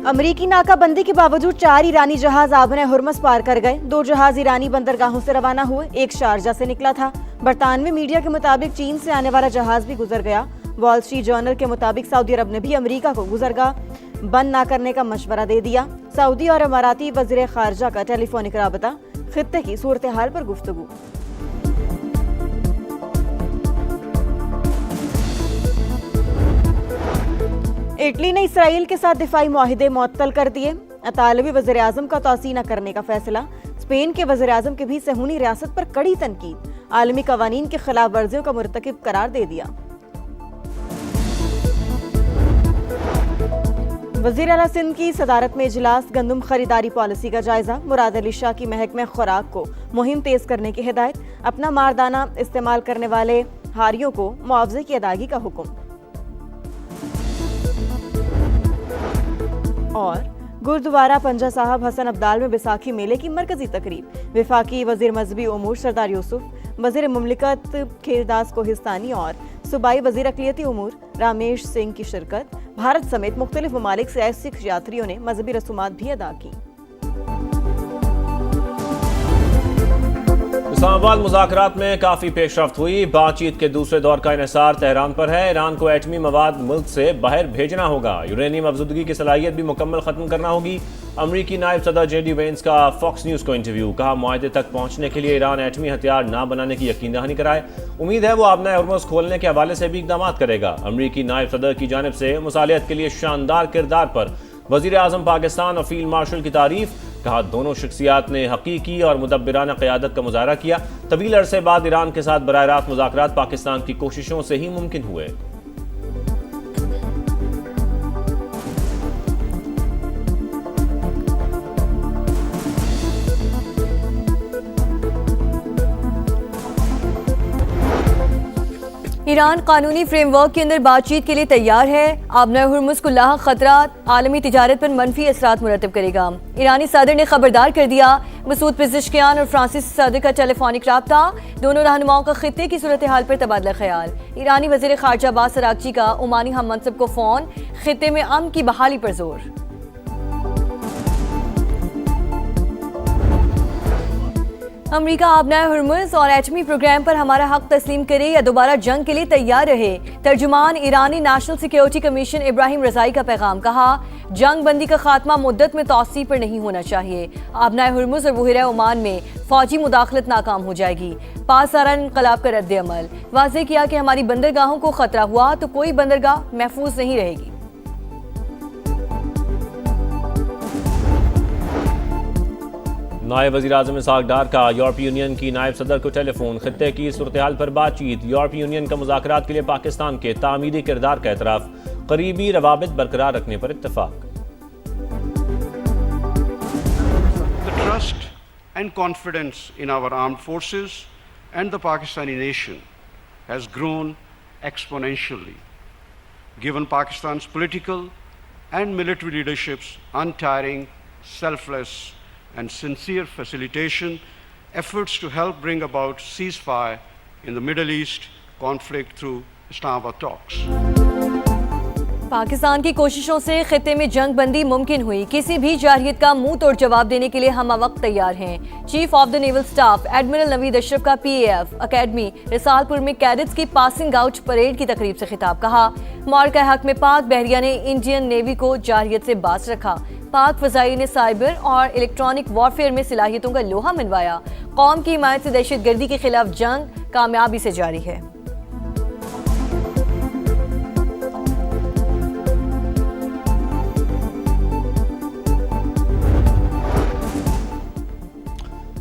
अमरीकी नाकाबंदी के बावजूद 4 ईरानी जहाज आबने हुर्मस पार कर गए। 2 जहाज ईरानी बंदरगाहों से रवाना हुए, एक शारजा से निकला था। बरतानवी मीडिया के मुताबिक चीन से आने वाला जहाज भी गुजर गया। वॉल स्ट्रीट जर्नल के मुताबिक सऊदी अरब ने भी अमेरिका को गुजरगाह बंद न करने का मशवरा दे दिया। सऊदी और अमाराती वज़ीर खारजा का टेलीफोनिक राबता, खित्ते की सूरत हाल पर गुफ्तगू। इटली ने इसराइल के साथ दिफाई मुआहिदे मुअत्तल कर दिए। इतालवी वज़ीर आज़म का तौसीह न करने का फैसला। स्पेन के वज़ीर आज़म के भी सहूनी रियासत पर कड़ी तनकीद। आलमी कवानीन के खिलाफ वर्जियों का मुर्तकिब करार दे दिया। वज़ीर आला सिंध की सदारत में इजलास, गंदम खरीदारी पॉलिसी का जायजा। मुराद अली शाह की महकमे खुराक को मुहिम तेज करने की हिदायत। अपना मारदाना इस्तेमाल करने वाले हारियों को मुआवजे की अदायगी का हुक्म। और गुरुद्वारा पंजा साहब हसन अब्दाल में बैसाखी मेले की मरकजी तकरीब। वफाकी वज़ीर मजहबी उमूर सरदार यूसुफ, वज़ीर मुमलिकत खेरदास कोहिस्तानी और सूबाई वज़ीर अक़लियती उमूर रामेश सिंह की शिरकत। भारत समेत मुख्तलिफ ममालिक से आए सिख यात्रियों ने मजहबी रसूमात भी अदा की। इस्लामाबाद मुज़ाकरात में काफ़ी पेशरफ्त हुई। बातचीत के दूसरे दौर का इन्हिसार तेहरान पर है। ईरान को एटमी मवाद मुल्क से बाहर भेजना होगा। यूरेनियम अफजुदगी की सलाहियत भी मुकम्मल ख़त्म करना होगी। अमरीकी नायब सदर JD वेंस का फॉक्स न्यूज़ को इंटरव्यू। कहा, मुआहदे तक पहुँचने के लिए ईरान एटमी हथियार ना बनाने की यकीन दहानी कराए। उम्मीद है वो आबना हुर्मुज़ खोलने के हवाले से भी इक़दाम करेगा। अमरीकी नायब सदर की जानिब से मुसालिहत के लिए शानदार किरदार पर वज़ीर आज़म पाकिस्तान और फील्ड मार्शल की तारीफ। कहा, दोनों शख्सियात ने हकीकी और मुदब्बिराना क़यादत का मुज़ाहरा किया। तवील अरसे बाद ईरान के साथ बराह रास्त मुज़ाकरात पाकिस्तान की कोशिशों से ही मुमकिन हुए। ईरान कानूनी फ्रेमवर्क के अंदर बातचीत के लिए तैयार है। आबना हुर्मुज़ को लाहक खतरात आलमी तिजारत पर मनफी असरात मुरतब करेगा। ईरानी सदर ने खबरदार कर दिया। मसूद पेज़ेश्कियान और फ्रांसीसी सदर का टेलीफोनिक राब्ता। दोनों रहनुमाओं का खित्ते की सूरत हाल पर तबादला ख्याल। ईरानी वज़ीर खारजा अब्बास अरागची का ओमानी हम मनसब को फ़ोन। खित्ते में अमन की बहाली पर जोर। अमरीका आबना हुर्मुज़ और एटमी प्रोग्राम पर हमारा हक तस्लीम करे या दोबारा जंग के लिए तैयार रहे। तर्जुमान ईरानी नेशनल सिक्योरिटी कमीशन इब्राहिम रज़ाई का पैगाम। कहा, जंग बंदी का खात्मा मुद्दत में तौसी पर नहीं होना चाहिए। आबना हुर्मुज़ और बुहरा ओमान में फौजी मुदाखलत नाकाम हो जाएगी। पासारा इनकलाब का रद्द अमल। वाज़ेह किया कि हमारी बंदरगाहों को खतरा हुआ तो कोई बंदरगाह महफूज नहीं रहेगी। नायब वज़ीर आज़म इसहाक डार का यूरोपीय यूनियन की नायब सदर को टेलीफोन। खित्ते की सूरत हाल पर बातचीत। यूरोपीय यूनियन का मुज़ाकरात के लिए पाकिस्तान के तामीरी किरदार का एतराफ़। करीबी रवाबित बरकरार रखने पर इत्तफ़ाक़। The trust and confidence in our armed forces and the Pakistani nation has grown exponentially, given Pakistan's political and military leadership's untiring, selfless and sincere facilitation efforts to help bring about ceasefire in the Middle East conflict through Islamabad talks. Pakistan की कोशिशों से खित्ते में जंग बंदी मुमकिन हुई। किसी भी जारहियत का मुंह तोड़ जवाब देने के लिए हम वक्त तैयार हैं। Chief of the naval staff admiral Naveed Ashraf का PAF अकेडमी रिसालपुर में कैडेट्स की पासिंग आउट परेड की तकरीब से खिताब। कहा, मार्का हक में पाक बहरिया ने इंडियन नेवी को जारहियत से बाज रखा। पाक फ़ज़ाई ने साइबर और इलेक्ट्रॉनिक वॉरफेयर में सलाहियतों का लोहा मनवाया। कौम की हिमायत से दहशत गर्दी के खिलाफ जंग कामयाबी से जारी है।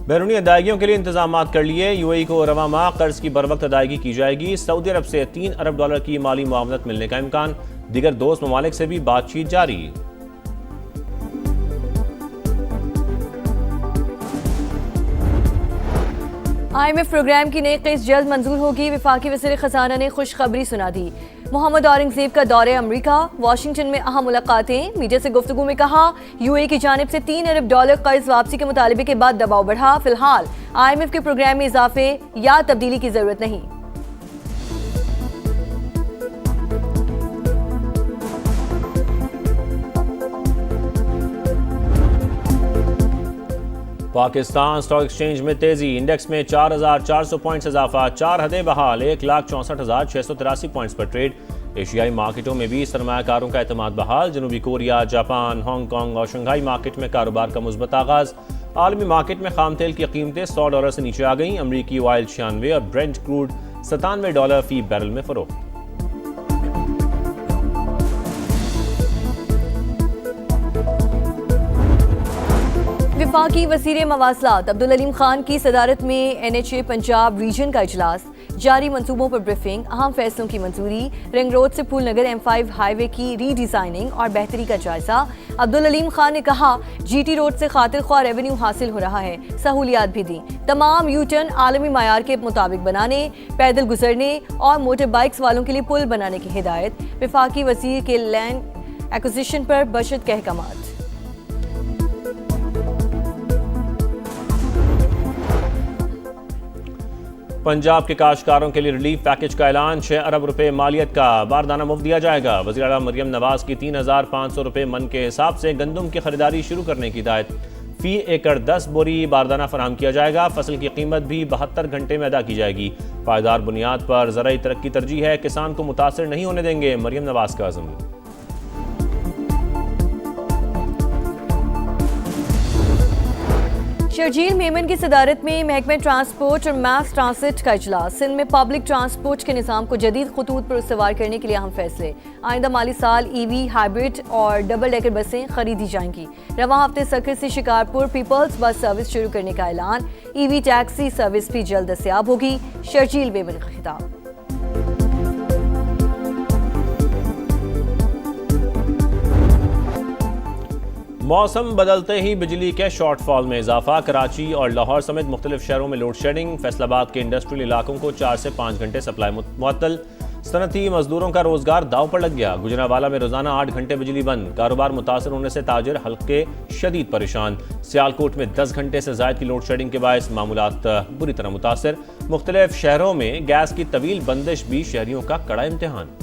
बैरूनी अदायगियों के लिए इंतजाम कर लिए। UAE को रवा माह कर्ज की बरवक्त अदायगी की जाएगी। सऊदी अरब से $3 अरब की माली मुआवनत मिलने का इम्कान। दीगर दोस्त ममालिक से भी बातचीत जारी। IMF प्रोग्राम की नई किस्त जल्द मंजूर होगी। वफाकी वज़ीर खजाना ने खुशखबरी सुना दी। मोहम्मद औरंगजेब का दौरे अमरीका। वाशिंगटन में अहम मुलाकातें। मीडिया से गुफ्तगू में कहा, UAE की जानिब से $3 अरब कर्ज वापसी के मुतालबे के बाद दबाव बढ़ा। फिलहाल IMF के प्रोग्राम में इजाफे या तब्दीली की जरूरत नहीं। पाकिस्तान स्टॉक एक्सचेंज में तेजी, इंडेक्स में 4,400 पॉइंट्स इजाफा, 4 हदें बहाल, 1,64,683 पॉइंट्स पर ट्रेड। एशियाई मार्केटों में भी सरमायाकारों का एतमाद बहाल, जनूबी कोरिया, जापान, हांगकांग और शंघाई मार्केट में कारोबार का मुस्बत आगाज। आलमी मार्केट में खाम तेल की कीमतें $100 से नीचे आ गईं, अमरीकी ऑयल 96 और ब्रेंट क्रूड $97 फी बैरल में फरोख्त। विफाकी वज़ीर मवासलात अब्दुल अलीम खान की सदारत में NHA पंजाब रीजन का इजलास, जारी मंसूबों पर ब्रीफिंग, अहम फैसलों की मंजूरी, रिंग रोड से फूल नगर M5 हाईवे की रीडिजाइनिंग और बेहतरी का जायजा। अब्दुल अलीम खान ने कहा, GT रोड से खातिर ख्वाह रेवेन्यू हासिल हो रहा है, सहूलियात भी दी। तमाम यूटर्न आलमी मायार के मुताबिक बनाने, पैदल गुजरने और मोटर बाइक्स वालों के लिए पुल बनाने की हिदायत। विफाकी वज़ीर के लैंड एक्विजिशन पर बचत के अहकामात। पंजाब के काश्तकारों के लिए रिलीफ पैकेज का ऐलान, 6 अरब रुपए मालियत का बारदाना मुफ्त दिया जाएगा। वज़ीर आला मरियम नवाज की 3,500 रुपए मन के हिसाब से गंदम की खरीदारी शुरू करने की हिदायत। फी एकड़ 10 बोरी बारदाना फराहम किया जाएगा। फसल की कीमत भी 72 घंटे में अदा की जाएगी। पायदार बुनियाद पर ज़राई तरक्की तरजीह है, किसान को मुतासर नहीं होने देंगे, मरियम नवाज का अज़्म। शर्जील मेमन की सदारत में महकमे ट्रांसपोर्ट और मास ट्रांसिट का इजलास, सिंध में पब्लिक ट्रांसपोर्ट के निज़ाम को जदीद खतूत पर इस्तेमाल करने के लिए अहम फैसले। आइंदा माली साल EV, हाइब्रिड और डबल डेकर बसें खरीदी जाएंगी। रवां हफ्ते सखर से शिकारपुर पीपल्स बस सर्विस शुरू करने का ऐलान। EV टैक्सी सर्विस भी जल्द दस्तयाब होगी। शर्जील मेमन का खिताब। मौसम बदलते ही बिजली के शॉर्टफॉल में इजाफा, कराची और लाहौर समेत मुख्तलिफ शहरों में लोड शेडिंग। फैसलाबाद के इंडस्ट्रियल इलाकों को 4 से 5 घंटे सप्लाई मुअत्तल। सनती मजदूरों का रोजगार दाव पर लग गया, गुजरांवाला में रोजाना 8 घंटे बिजली बंद। कारोबार मुतासर होने से ताजिर हल्के शदीद परेशान। सियालकोट में 10 घंटे से जायद की लोड शेडिंग के बायस मामूलात बुरी तरह मुतासर। मुख्तलिफ शहरों में गैस की तवील बंदिश भी शहरियों का कड़ा इम्तिहान।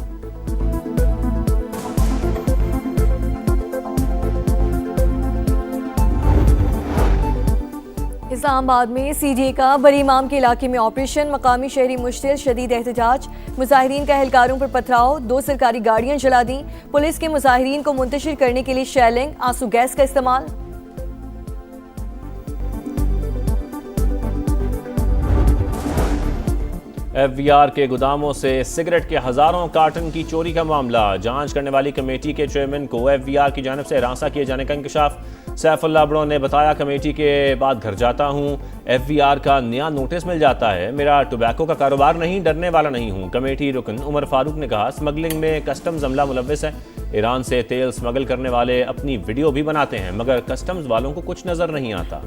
इस्लामाबाद में CDA का बरी इमाम के इलाके में ऑपरेशन, मकामी शहरी मुश्तिल, शदीद एहतजाज, मुजाहिरीन का एहलकारों पर पथराव, 2 सरकारी गाड़ियां जला दी। पुलिस के मुजाहिरीन को मुंतशिर करने के लिए शेलिंग, आंसू गैस का इस्तेमाल। FVR के गोदामों से सिगरेट के हजारों कार्टन की चोरी का मामला, जांच करने वाली कमेटी के चेयरमैन को FVR की जानिब से हिरासा किए जाने का इंकशाफ। सैफुल्लाह बड़ो ने बताया, कमेटी के बाद घर जाता हूँ, FVR का नया नोटिस मिल जाता है। मेरा टोबैको का कारोबार नहीं, डरने वाला नहीं हूँ। कमेटी रुकन उमर फारूक ने कहा, स्मगलिंग में कस्टम्स अमला मुलव्विस है। ईरान से तेल स्मगल करने वाले अपनी वीडियो भी बनाते हैं, मगर कस्टम्स वालों को कुछ नजर नहीं आता।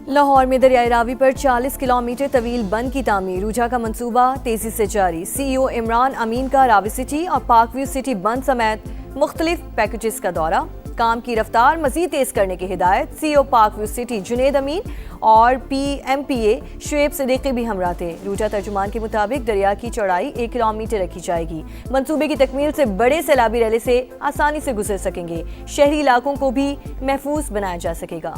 लाहौर में दरियाई रावी पर 40 किलोमीटर तवील बंद की तामीर, रूझा का मंसूबा तेजी से जारी। CEO इमरान अमीन का रावी सिटी और पार्कव्यू सिटी बंद समेत मुख्तलिफ पैकेजेस का दौरा। काम की रफ्तार मजीद तेज करने की हिदायत। CEO पार्कव्यू सिटी जुनेद अमीन और PMPA शुएब सिद्दीकी भी हमरा थे। रूझा तर्जुमान के मुताबिक दरिया की चौड़ाई 1 किलोमीटर रखी जाएगी। मंसूबे की तकमील से बड़े सैलाबी रैले से आसानी से गुजर सकेंगे। शहरी इलाकों को भी महफूज बनाया जा सकेगा।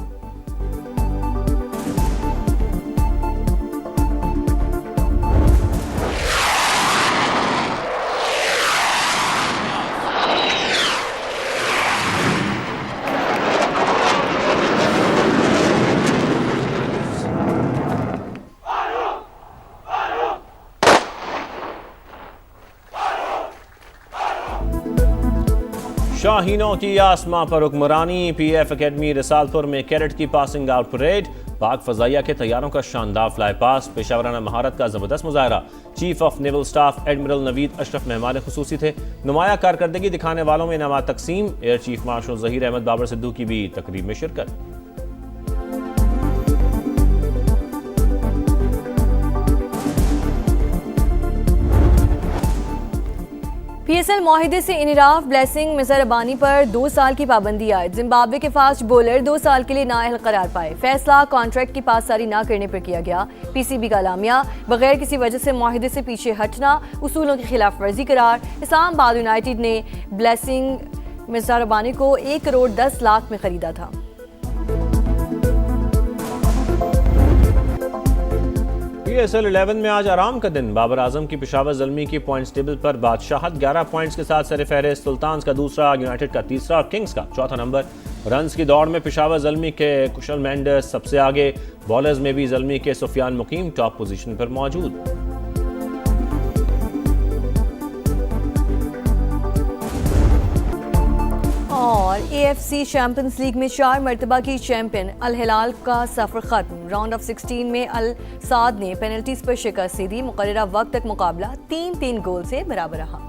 शाहीनों की आसमां पर हुक्मरानी, PF अकेडमी रिसालपुर में कैडेट की पासिंग आउट परेड। पाक फजाइया के तैयारों का शानदार फ्लाई पास, पेशावराना महारत का जबरदस्त मुजाहरा। Chief of naval staff admiral Naveed Ashraf मेहमान खुसूसी थे। नुमाया कारकर्दगी दिखाने वालों में इनामात तकसीम। Air chief marshal Zaheer Ahmed Babar Sidhu की भी तकरीब में शिरकत। PSL माहिदे से इनराफ ब्लेसिंग मिजरबानी पर 2 साल की पाबंदी आए। जिम्बाब्वे के फास्ट बॉलर 2 साल के लिए नाअहल करार पाए। फैसला कॉन्ट्रैक्ट की पासदारी न करने पर किया गया। PCB का लामिया बगैर किसी वजह से माहिदे से पीछे हटना, उसूलों की खिलाफ वर्जी करार। इस्लामाबाद यूनाइटेड ने ब्लेसिंग मिजरबानी को 1 करोड़ 10 लाख में खरीदा था। PSL 11 में आज आराम का दिन। बाबर आजम की पेशावर ज़ल्मी की पॉइंट्स टेबल पर बादशाहत 11 पॉइंट्स के साथ सरफहरिस्त, सुल्तान्स का दूसरा, यूनाइटेड का तीसरा और किंग्स का चौथा नंबर। रन्स की दौड़ में पेशावर ज़ल्मी के कुशल मेंडस सबसे आगे। बॉलर्स में भी ज़ल्मी के सुफियान मुकीम टॉप पोजीशन पर मौजूद। और AFC चैंपियंस लीग में 4 मरतबा की चैंपियन अल हिलाल का सफर खत्म। राउंड ऑफ 16 में अल साद ने पेनल्टीज पर शिकस्त दी। मुकर्ररा वक्त तक मुकाबला 3-3 गोल से बराबर रहा।